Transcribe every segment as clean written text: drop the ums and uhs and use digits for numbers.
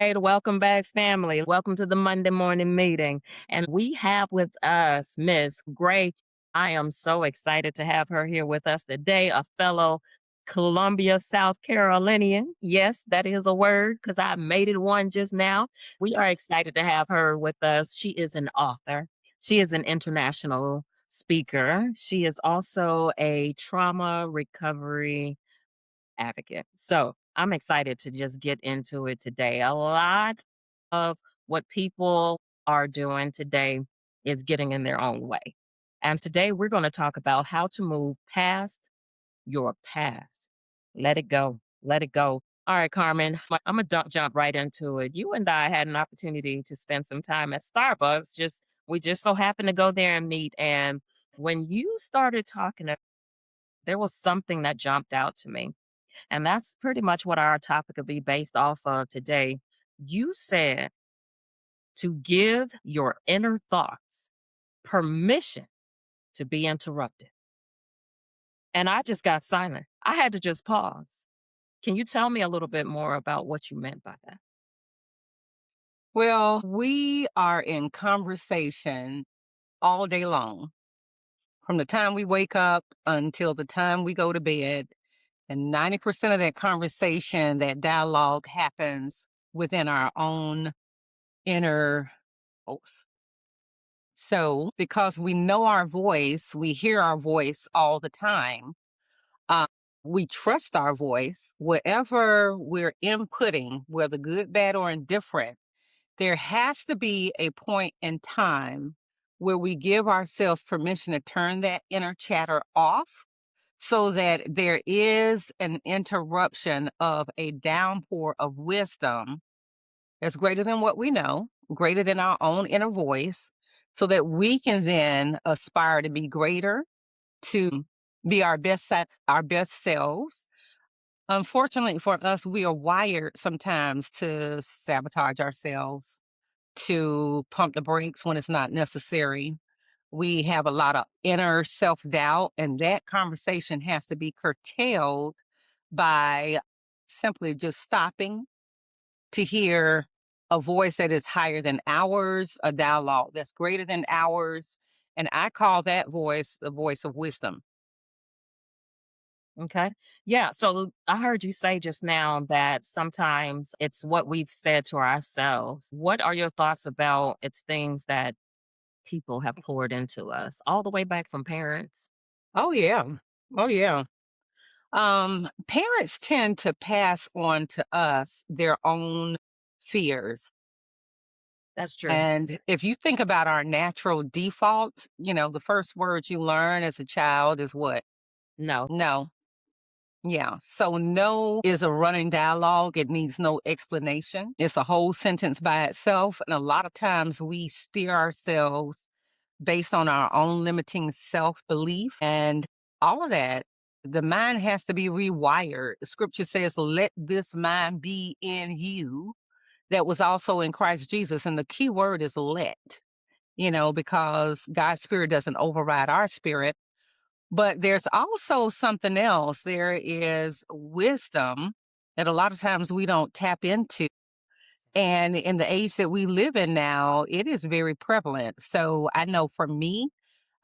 Hey, welcome back, family. Welcome to the Monday morning meeting. And we have with us Miss Gray. I am so excited to have her here with us today, a fellow Columbia, South Carolinian. Yes, that is a word because I made it one just now. We are excited to have her with us. She is an author, she is an international speaker. She is also a trauma recovery advocate. So I'm excited to just get into it today. A lot of what people are doing today is getting in their own way. And today we're going to talk about how to move past your past. Let it go. Let it go. All right, Carmen, I'm going to jump right into it. You and I had an opportunity to spend some time at Starbucks. We just so happened to go there and meet. And when you started talking, there was something that jumped out to me, and that's pretty much what our topic will be based off of today. You said to give your inner thoughts permission to be interrupted. And I just got silent. I had to just pause. Can you tell me a little bit more about what you meant by that? Well, we are in conversation all day long, from the time we wake up until the time we go to bed. And 90% of that conversation, that dialogue happens within our own inner voice. So, because we know our voice, we hear our voice all the time. Uh, we trust our voice, whatever we're inputting, whether good, bad, or indifferent. There has to be a point in time where we give ourselves permission to turn that inner chatter off so that there is an interruption of a downpour of wisdom that's greater than what we know, greater than our own inner voice, so that we can then aspire to be greater, to be our best selves. Unfortunately for us, we are wired sometimes to sabotage ourselves, to pump the brakes when it's not necessary. We have a lot of inner self doubt, and that conversation has to be curtailed by simply just stopping to hear a voice that is higher than ours, a dialogue that's greater than ours. And I call that voice the voice of wisdom. Okay. Yeah. So I heard you say just now that sometimes it's what we've said to ourselves. What are your thoughts about it's things that people have poured into us all the way back from parents? Oh, yeah. Oh, yeah. Parents tend to pass on to us their own fears. That's true. And if you think about our natural default, the first words you learn as a child is what? No. No. Yeah. So no is a running dialogue. It needs no explanation. It's a whole sentence by itself. And a lot of times we steer ourselves based on our own limiting self belief and all of that. The mind has to be rewired. The scripture says, let this mind be in you that was also in Christ Jesus. And the key word is let, because God's spirit doesn't override our spirit. But there's also something else. There is wisdom that a lot of times we don't tap into. And in the age that we live in now, it is very prevalent. So I know for me,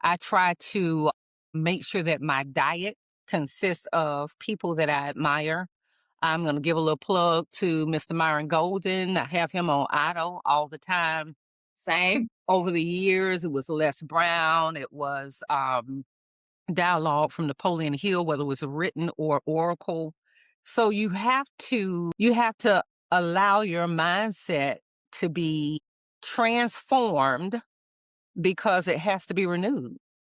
I try to make sure that my diet consists of people that I admire. I'm going to give a little plug to Mr. Myron Golden. I have him on auto all the time. Same. Over the years, it was Les Brown. It was dialogue from Napoleon Hill, whether it was written or oracle. So you have to allow your mindset to be transformed because it has to be renewed.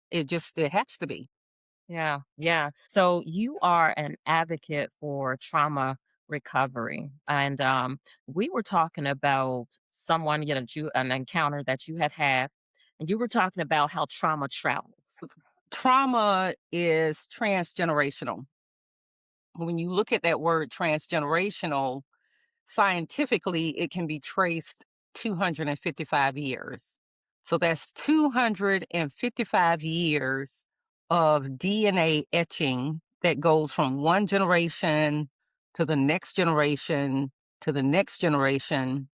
It has to be. Yeah. Yeah. So you are an advocate for trauma recovery. And we were talking about someone, an encounter that you had had, and you were talking about how trauma travels. Trauma is transgenerational. When you look at that word transgenerational, scientifically, it can be traced 255 years. So that's 255 years of DNA etching that goes from one generation to the next generation to the next generation.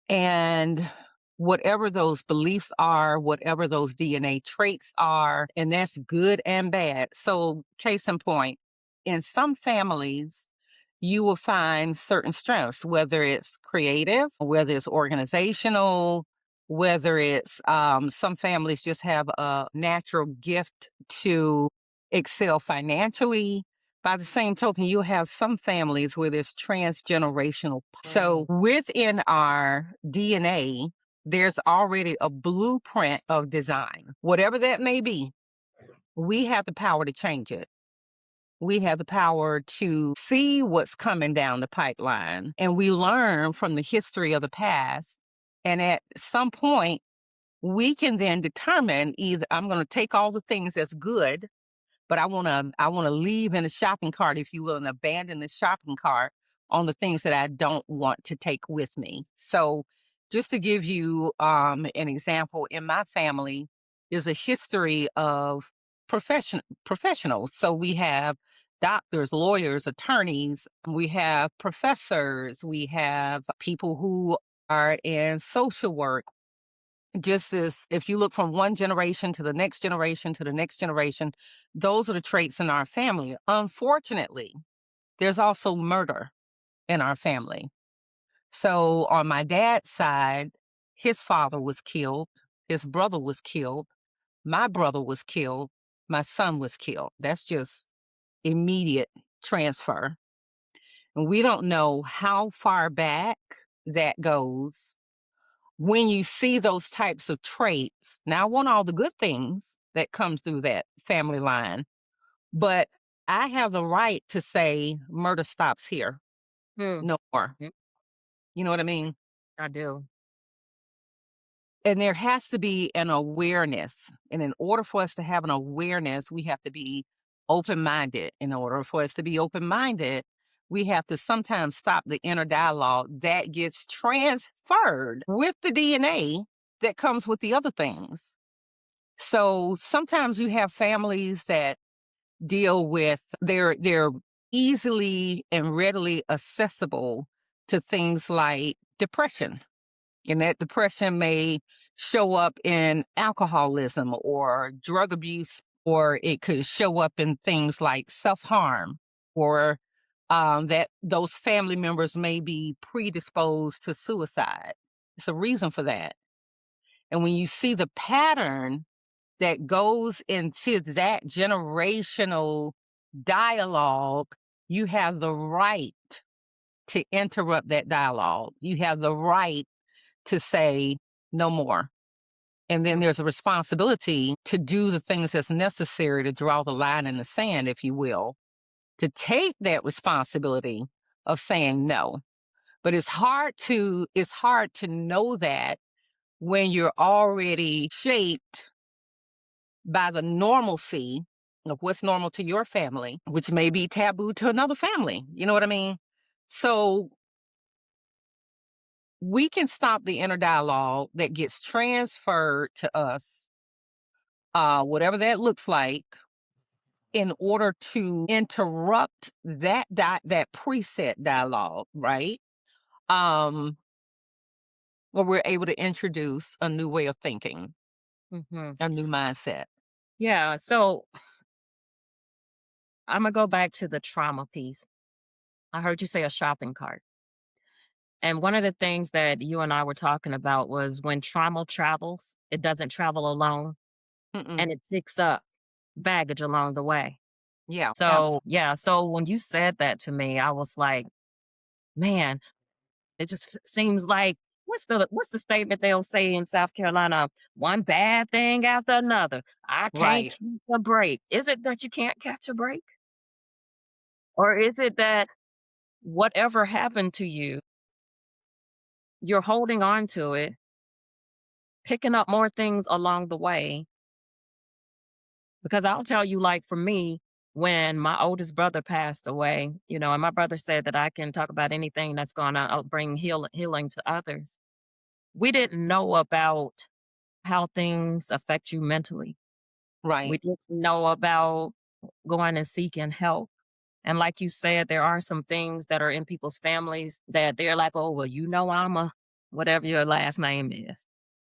And whatever those beliefs are, whatever those DNA traits are, and that's good and bad. So, case in point, in some families, you will find certain strengths, whether it's creative, whether it's organizational, whether it's some families just have a natural gift to excel financially. By the same token, you have some families where there's transgenerational. So within our DNA, there's already a blueprint of design. Whatever that may be, we have the power to change it. We have the power to see what's coming down the pipeline, and we learn from the history of the past. And at some point, we can then determine either I'm going to take all the things that's good, but I want to leave in the shopping cart, if you will, and abandon the shopping cart on the things that I don't want to take with me. So, just to give you an example, in my family, is a history of professionals. So we have doctors, lawyers, attorneys, we have professors, we have people who are in social work. Just this, if you look from one generation to the next generation to the next generation, those are the traits in our family. Unfortunately, there's also murder in our family. So on my dad's side, his father was killed, his brother was killed, my brother was killed, my son was killed. That's just immediate transfer. And we don't know how far back that goes. When you see those types of traits, now I want all the good things that come through that family line, but I have the right to say murder stops here, Hmm. no more. Mm, You know what I mean? I do. And there has to be an awareness. And in order for us to have an awareness, we have to be open minded. In order for us to be open minded, we have to sometimes stop the inner dialogue that gets transferred with the DNA that comes with the other things. So sometimes you have families that deal with they're easily and readily accessible to things like depression, and that depression may show up in alcoholism or drug abuse, or it could show up in things like self-harm, or that those family members may be predisposed to suicide. It's a reason for that. And when you see the pattern that goes into that generational dialogue, you have the right to interrupt that dialogue. You have the right to say no more. And then Mm, there's a responsibility to do the things that's necessary to draw the line in the sand, if you will, to take that responsibility of saying no. But it's hard to know that when you're already shaped by the normalcy of what's normal to your family, which may be taboo to another family. You know what I mean? So we can stop the inner dialogue that gets transferred to us, whatever that looks like, in order to interrupt that preset dialogue, right? Um, where we're able to introduce a new way of thinking, mhm. a new mindset. Yeah, so Imma go back to the trauma piece. I heard you say a shopping cart, and one of the things that you and I were talking about was when trauma travels, it doesn't travel alone, Mm-mm. and it picks up baggage along the way. Yeah, So, yeah, so when you said that to me, I was like, "Man, it just seems like" what's the statement they'll say in South Carolina? "One bad thing after another. I can't right, catch a break." Is it that you can't catch a break? Or is it that whatever happened to you, you're holding on to it, picking up more things along the way? Because I'll tell you, like for me, when my oldest brother passed away, and my brother said that I can talk about anything that's going to bring healing to others. We didn't know about how things affect you mentally. We right, didn't know about going and seeking help. And like you said, there are some things that are in people's families that they're like, oh, well, I'm a whatever your last name is.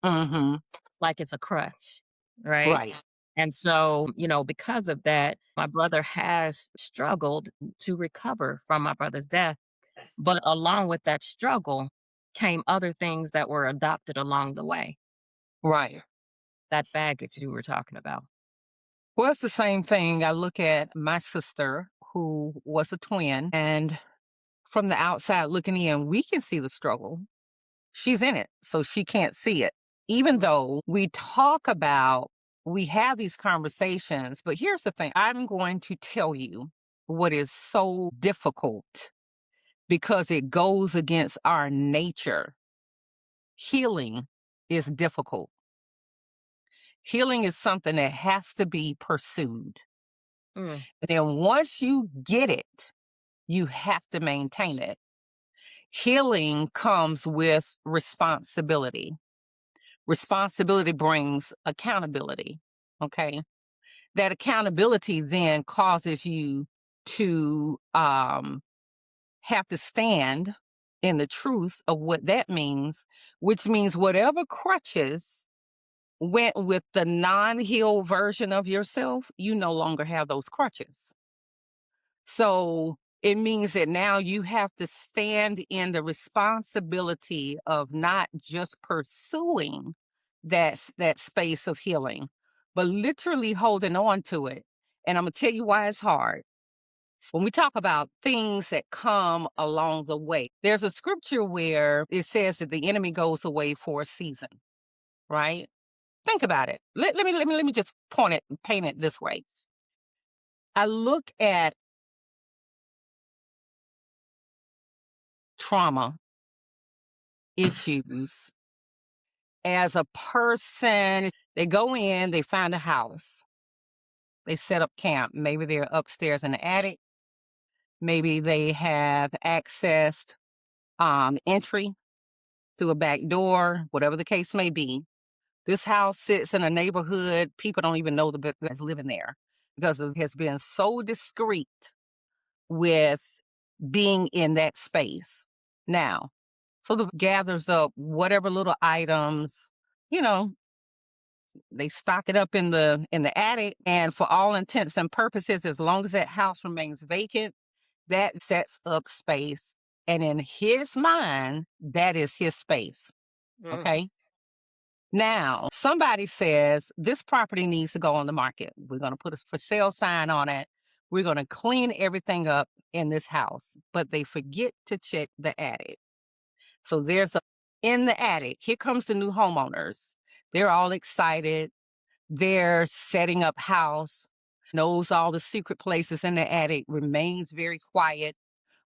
Mm-hmm. It's like it's a crutch, right? Right. And so, because of that, my brother has struggled to recover from my brother's death. But along with that struggle came other things that were adopted along the way, Right. that baggage you were talking about. Well, it's the same thing. I look at my sister, who was a twin, and from the outside looking in, we can see the struggle. She's in it, so she can't see it. Even though we have these conversations, but here's the thing, I'm going to tell you what is so difficult because it goes against our nature. Healing is difficult. Healing is something that has to be pursued. Mm, And then once you get it, you have to maintain it. Healing comes with responsibility. Responsibility brings accountability. Okay. That accountability then causes you to have to stand in the truth of what that means, which means whatever crutches went with the non healed version of yourself, you no longer have those crutches. So it means that now you have to stand in the responsibility of not just pursuing that space of healing, but literally holding on to it. And I'm gonna tell you why it's hard. When we talk about things that come along the way, there's a scripture where it says that the enemy goes away for a season, right? Think about it. Let me just paint it this way. I look at trauma issues as a person. They go in, they find a house, they set up camp. Maybe they're upstairs in the attic. Maybe they have accessed entry through a back door, whatever the case may be. This house sits in a neighborhood. People don't even know that's living there because it has been so discreet with being in that space. Now, so the gathers up whatever little items, you know, they stock it up in the attic, and for all intents and purposes, as long as that house remains vacant, that sets up space. And in his mind, that is his space. mm, Okay. Now, somebody says this property needs to go on the market. We're going to put a for sale sign on it. We're going to clean everything up in this house, but they forget to check the attic. So in the attic. Here comes the new homeowners. They're all excited. They're setting up house, knows all the secret places in the attic, remains very quiet.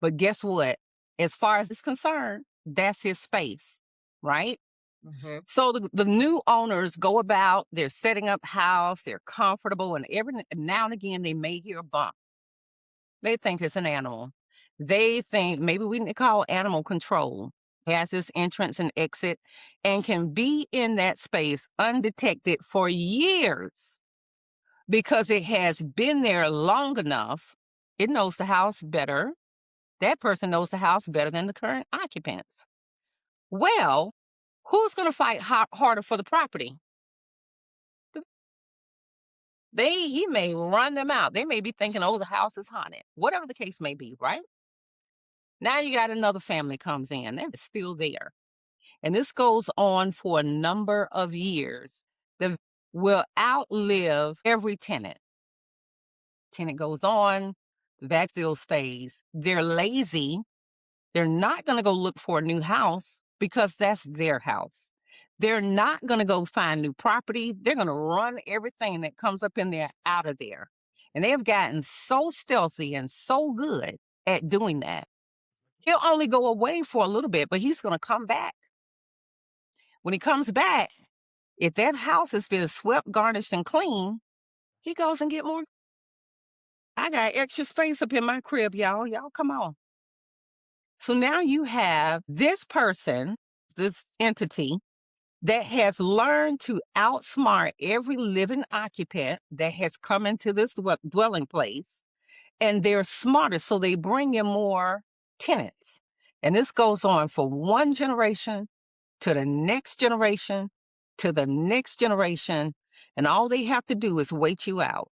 But guess what? As far as it's concerned, that's his space, right? mhm, So the new owners go about, they're setting up house, they're comfortable, and every now and again they may hear a bump. They think it's an animal. They think maybe we need to call animal control. Has this entrance and exit and can be in that space undetected for years because it has been there long enough. It knows the house better. That person knows the house better than the current occupants. Well, who's going to fight harder for the property? He may run them out. They may be thinking, oh, the house is haunted. Whatever the case may be, right? Now you got another family comes in. They're still there. And this goes on for a number of years. That will outlive every tenant. Tenant goes on, that still stays. They're lazy. They're not going to go look for a new house because that's their house. They're not going to go find new property. They're going to run everything that comes up in there out of there. And they have gotten so stealthy and so good at doing that. He'll only go away for a little bit, but he's going to come back. When he comes back, if that house has been swept, garnished, and clean, he goes and get more. I got extra space up in my crib, y'all. Y'all come on. So now you have this person, this entity that has learned to outsmart every living occupant that has come into this dwelling place. and they're smarter. So they bring in more tenants. And this goes on for one generation to the next generation to the next generation. And all they have to do is wait you out.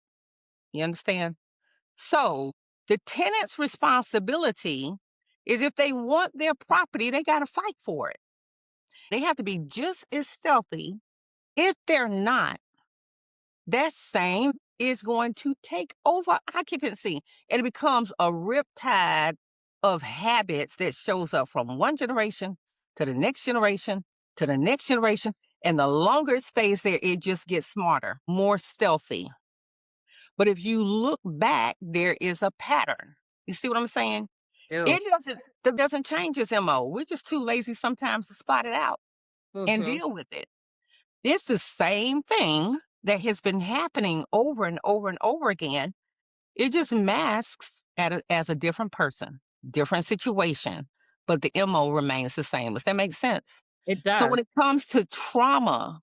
You understand? So the tenant's responsibility is if they want their property, they got to fight for it. They have to be just as stealthy. If they're not, that same is going to take over occupancy. And it becomes a riptide of habits that shows up from one generation to the next generation to the next generation. And the longer it stays there, it just gets smarter, more stealthy. But if you look back, there is a pattern. You see what I'm saying? Do. It doesn't change its MO. We're just too lazy sometimes to spot it out and Mhm. deal with it. It's the same thing that has been happening over and over and over again. It just masks as a different person, different situation, but the MO remains the same. Does that make sense? It So does. when it comes to trauma,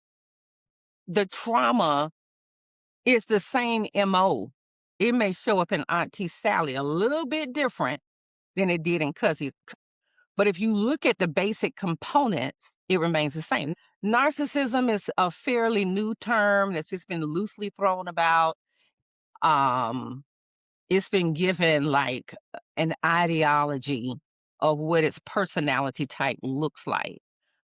the trauma is the same MO. It may show up in Auntie Sally a little bit different than it did in Cousin. But if you look at the basic components, it remains the same. Narcissism is a fairly new term that's just been loosely thrown about. Um, it's been given like an ideology of what its personality type looks like.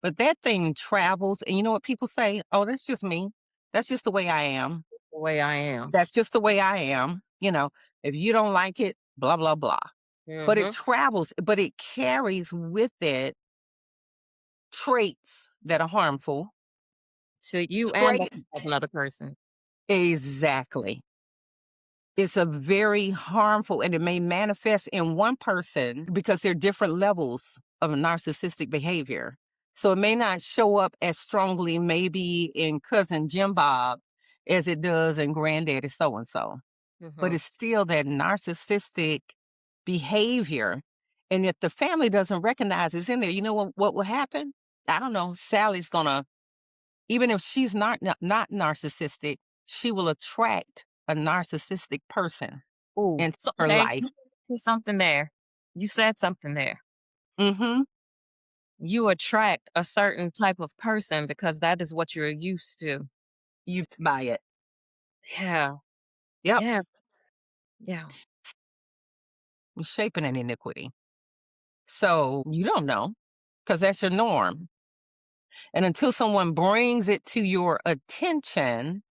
But that thing travels, and you know what people say? Oh, that's just me. That's just the way I am. The way I am. That's just the way I am. If you don't like it, blah, blah, blah. But it Mhm. travels, but it carries with it traits that are harmful. To you and Traits, another person. exactly. It's a very harmful, and it may manifest in one person because there are different levels of narcissistic behavior. So it may not show up as strongly, maybe in cousin Jim Bob, as it does in granddaddy so and so. But Mhm. it's still that narcissistic behavior. And if the family doesn't recognize it's in there, you know what will happen? I don't know. Sally's gonna, even if she's not narcissistic, she will attract a narcissistic person Ooh, into so her okay, life. you said something there. You said something there. Mm-hmm. You attract a certain type of person because that is what you're used to. You buy it. Yeah. Yep. Yeah. Yeah. You're shaping an iniquity. So you don't know because that's your norm. And until someone brings it to your attention,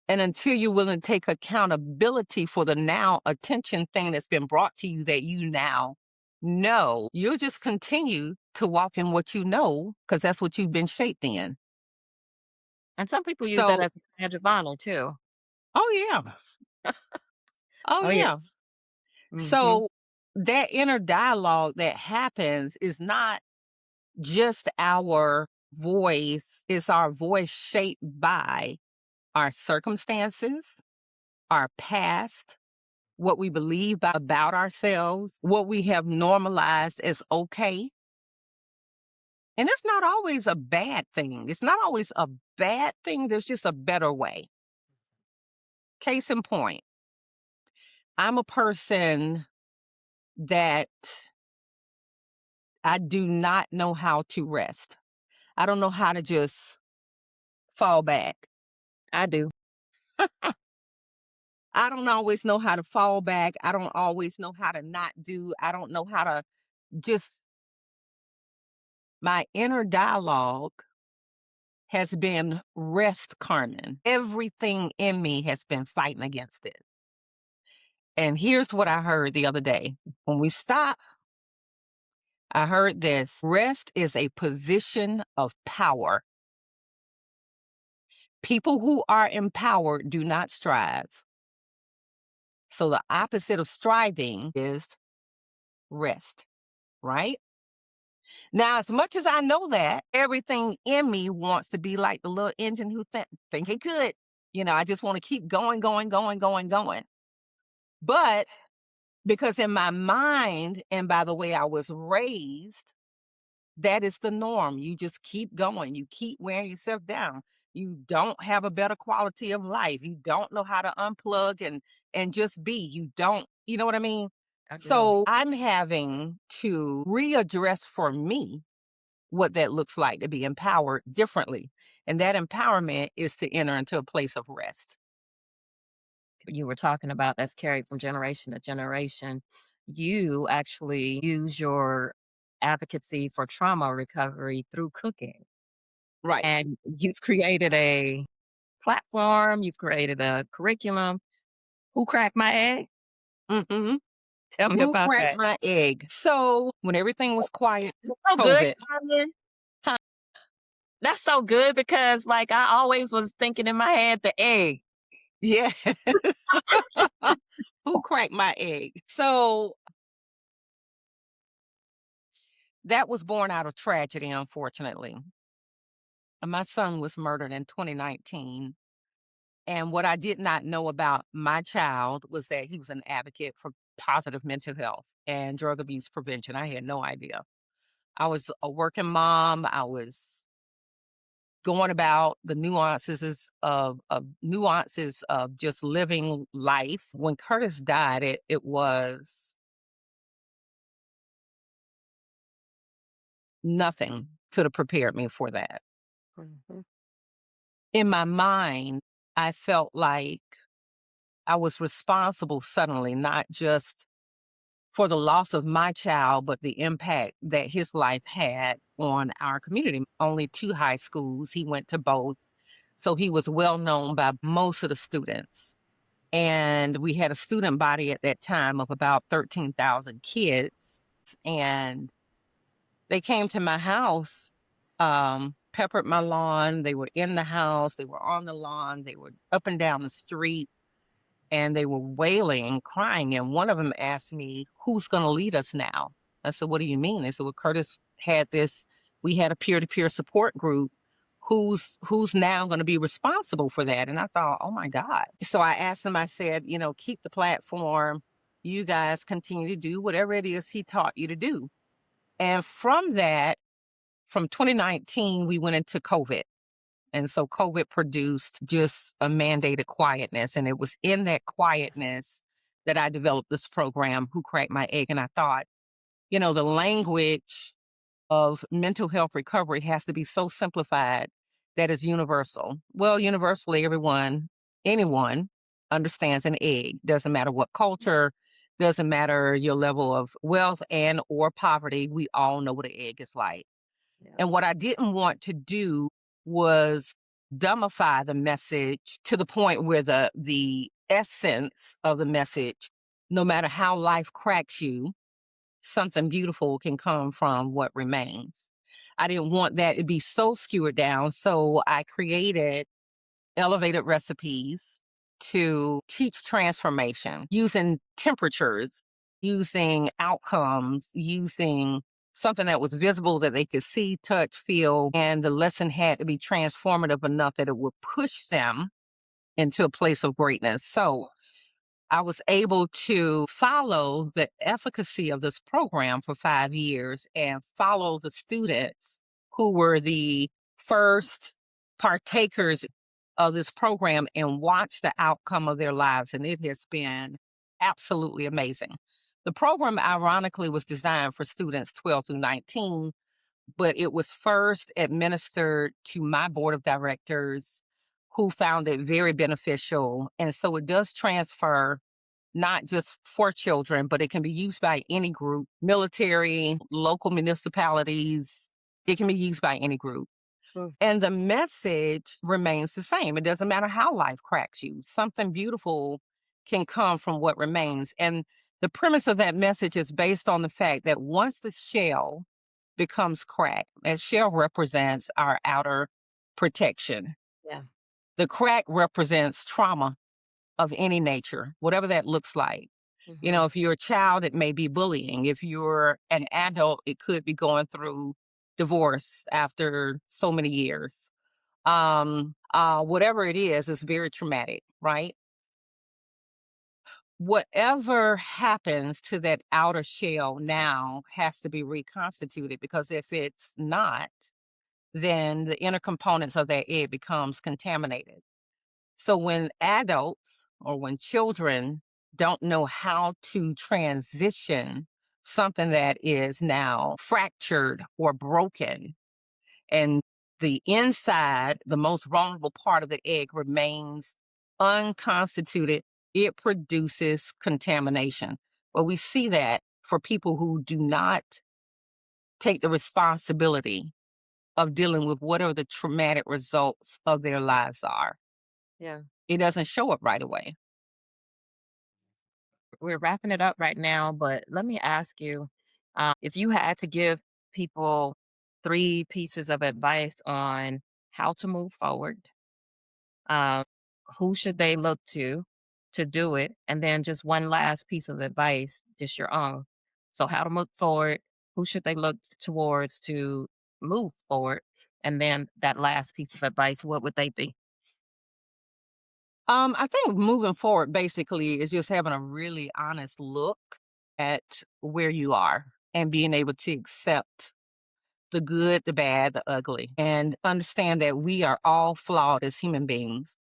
and until you're willing to take accountability for the now attention thing that's been brought to you that you now know, you'll just continue to walk in what you know because that's what you've been shaped in. And some people use that So, as a badge of honor too. oh, yeah. Oh, Oh, yeah. yeah. Mhm. So, that inner dialogue that happens is not just our voice, it's our voice shaped by our circumstances, our past, what we believe about ourselves, what we have normalized as okay. And it's not always a bad thing. It's not always a bad thing. There's just a better way. Case in point, I'm a person that I do not know how to rest. I don't know how to just fall back. I do. I don't always know how to fall back. I don't always know how to not do. I don't know how to just, my inner dialogue has been rest, Carmen. Everything in me has been fighting against it. And here's what I heard the other day. When we stop, I heard this: rest is a position of power. People who are empowered do not strive. So the opposite of striving is rest, right? Now, as much as I know that, everything in me wants to be like the little engine who think it could. I just want to keep going, going, going, going, going. But because in my mind and by the way I was raised, that is the norm. You just keep going. You keep wearing yourself down. You don't have a better quality of life. You don't know how to unplug and just be. You don't, You know what I mean? I do. So I'm having to readdress for me what that looks like to be empowered differently. And that empowerment is to enter into a place of rest. You were talking about that's carried from generation to generation. You actually use your advocacy for trauma recovery through cooking, Right. and you've created a platform, you've created a curriculum. Who cracked my egg? Hmm. Tell me Who about cracked that. my egg? So when everything was quiet, So good, COVID. Carmen. Huh? That's so good because, like, I always was thinking in my head, the egg. Yeah. Who cracked my egg? So that was born out of tragedy, unfortunately. My son was murdered in 2019. And what I did not know about my child was that he was an advocate for positive mental health and drug abuse prevention. I had no idea. I was a working mom. I was going about the nuances of just living life. When Curtis died, it was nothing could have prepared me for that. Mhm. In my mind, I felt like I was responsible suddenly, not just for the loss of my child, but the impact that his life had on our community. Only two high schools. He went to both. So he was well known by most of the students. And we had a student body at that time of about 13,000 kids. And they came to my house, peppered my lawn. They were in the house, they were on the lawn, they were up and down the street, and they were wailing, crying. And one of them asked me, "Who's going to lead us now?" I said, "What do you mean?" They said, "Well, Curtis had this, we had a peer to peer support group. Who's now going to be responsible for that?" And I thought, oh my God. So I asked them, I said, keep the platform. You guys continue to do whatever it is he taught you to do. And from that, from 2019, we went into COVID. And so COVID produced just a mandated quietness. And it was in that quietness that I developed this program, Who Cracked My Egg. And I thought, the language of mental health recovery has to be so simplified that is universal. Well, universally, anyone understands an egg. Doesn't matter what culture, doesn't matter your level of wealth and or poverty. We all know what an egg is like. Yeah. And what I didn't want to do was dumbify the message to the point where the essence of the message, no matter how life cracks you, something beautiful can come from what remains. I didn't want that to be so skewered down. So I created elevated recipes to teach transformation using temperatures, using outcomes, using something that was visible that they could see, touch, feel. And the lesson had to be transformative enough that it would push them into a place of greatness. So I was able to follow the efficacy of this program for 5 years and follow the students who were the first partakers of this program and watch the outcome of their lives. And it has been absolutely amazing. The program, ironically, was designed for students 12 through 19, but it was first administered to my board of directors who found it very beneficial. And so it does transfer not just for children, but it can be used by any group, military, local municipalities. It can be used by any group. Mm. And the message remains the same. It doesn't matter how life cracks you, something beautiful can come from what remains. And the premise of that message is based on the fact that once the shell becomes cracked, that shell represents our outer protection. Yeah. The crack represents trauma of any nature, whatever that looks like. Mhm. If you're a child, it may be bullying. If you're an adult, it could be going through divorce after so many years. Whatever it is, it's very traumatic, right? Whatever happens to that outer shell now has to be reconstituted, because if it's not, then the inner components of that egg becomes contaminated. So when adults or when children don't know how to transition something that is now fractured or broken. And the inside, the most vulnerable part of the egg, remains unconstituted. It produces contamination. But we see that for people who do not take the responsibility of dealing with whatever the traumatic results of their lives are. Yeah. It doesn't show up right away. We're wrapping it up right now, but let me ask you, if you had to give people 3 pieces of advice on how to move forward, um, who should they look to do it? And then just one last piece of advice, just your own. So how to move forward, who should they look towards to move forward? And then that last piece of advice, what would they be? I think moving forward basically is just having a really honest look at where you are and being able to accept the good, the bad, the ugly, and understand that we are all flawed as human beings.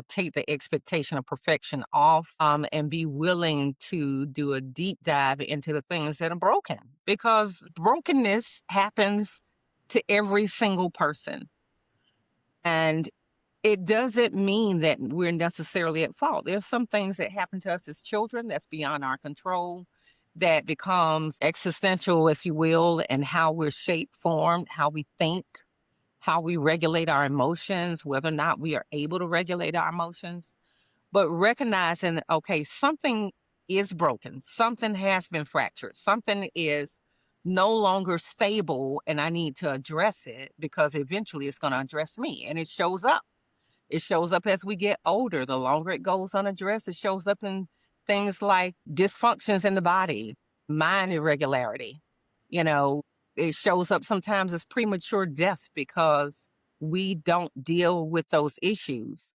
Take the expectation of perfection off, and be willing to do a deep dive into the things that are broken because brokenness happens to every single person. And it doesn't mean that we're necessarily at fault. There's some things that happen to us as children that's beyond our control, that becomes existential, if you will, and how we're shaped, formed, how we think, how we regulate our emotions, whether or not we are able to regulate our emotions. But recognizing, that, okay, something is broken, something has been fractured, something is no longer stable, and I need to address it because eventually it's going to address me. And it shows up as we get older. The longer it goes unaddressed, it shows up in things like dysfunctions in the body, mind irregularity. You know, it shows up sometimes as premature death because we don't deal with those issues.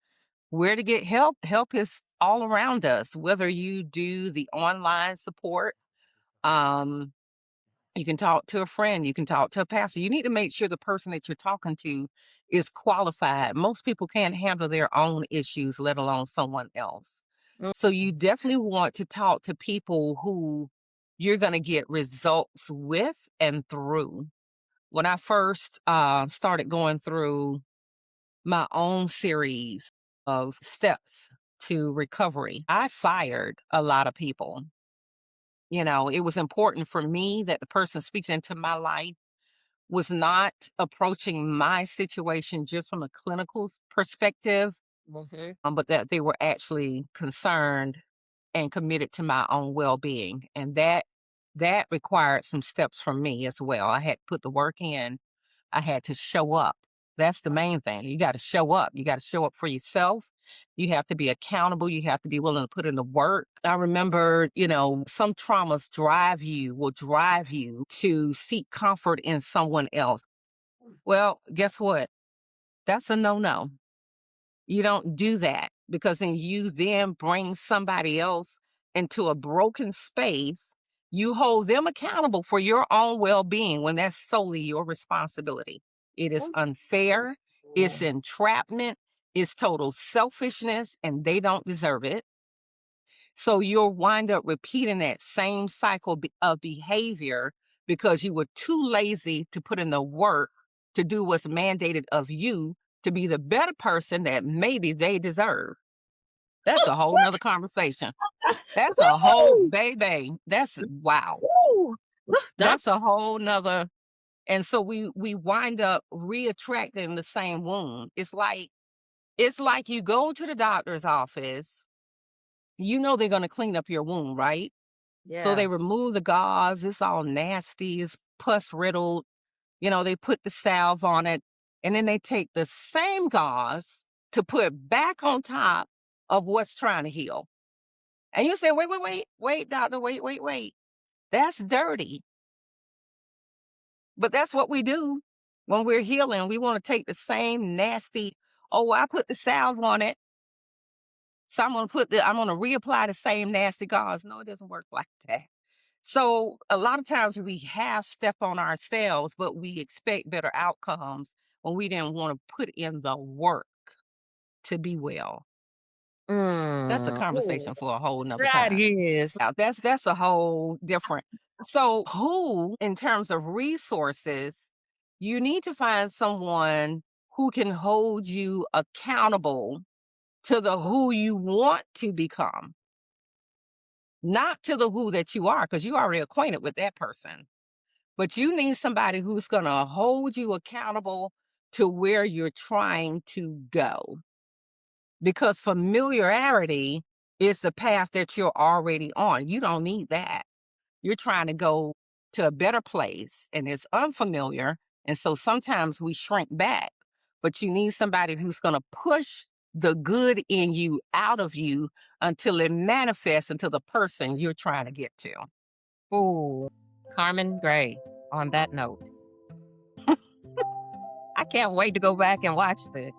Where to get help? Help is all around us, whether you do the online support. Um, you can talk to a friend, you can talk to a pastor. You need to make sure the person that you're talking to is qualified. Most people can't handle their own issues, let alone someone else. Mm. So you definitely want to talk to people who you're going to get results with and through. When I first started going through my own series of steps to recovery, I fired a lot of people. It was important for me that the person speaking into my life was not approaching my situation just from a clinical perspective, Mhm. but that they were actually concerned and committed to my own well-being. And that required some steps from me as well. I had to put the work in. I had to show up. That's the main thing. You got to show up. You got to show up for yourself. You have to be accountable. You have to be willing to put in the work. I remember, some traumas will drive you to seek comfort in someone else. Well, guess what? That's a no no. You don't do that because then you then bring somebody else into a broken space. You hold them accountable for your own well being when that's solely your responsibility. It is unfair. It's entrapment. It's total selfishness, and they don't deserve it. So you'll wind up repeating that same cycle of behavior because you were too lazy to put in the work to do what's mandated of you to be the better person that maybe they deserve. That's a whole nother conversation. That's a whole Woo! baby. That's wow. Woo! Woo, done. That's a whole nother. And so we wind up reattracting the same wound. It's like you go to the doctor's office, they're gonna clean up your wound, right? So Yeah. they remove the gauze, it's all nasty, it's pus riddled. They put the salve on it, and then they take the same gauze to put back on top of what's trying to heal. And you say, wait, wait, wait, wait, doctor, wait, wait, wait. That's dirty. But that's what we do when we're healing. We want to take the same nasty, oh, I put the salve on it. So I'm gonna reapply the same nasty gauze. No, it doesn't work like that. So a lot of times we have step on ourselves, but we expect better outcomes when we didn't want to put in the work to be well. That's a Ooh, conversation for a whole nother that time. is. Yeah, that's a whole different. So, who, in terms of resources, you need to find someone who can hold you accountable to the who you want to become, not to the who that you are, because you're already acquainted with that person. But you need somebody who's going to hold you accountable to where you're trying to go, because familiarity is the path that you're already on. You don't need that. You're trying to go to a better place and it's unfamiliar. And so sometimes we shrink back, but you need somebody who's going to push the good in you out of you until it manifests into the person you're trying to get to. Ooh, Carmen Gray, on that note, I can't wait to go back and watch this.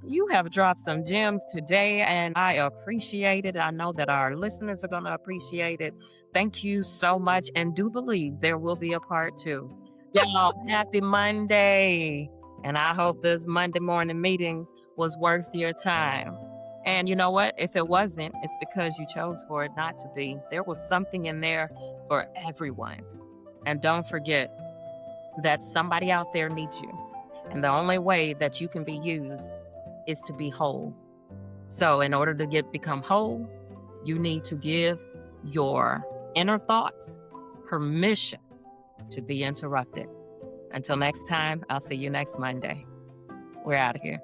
You have dropped some gems today, and I appreciate it. I know that our listeners are going to appreciate it. Thank you so much, and do believe there will be a part two. Y'all, happy Monday. And I hope this Monday morning meeting was worth your time. And you know what? If it wasn't, it's because you chose for it not to be. There was something in there for everyone. And don't forget that somebody out there needs you. And the only way that you can be used is to be whole. So in order to become whole, you need to give your inner thoughts permission to be interrupted. Until next time, I'll see you next Monday. We're out of here.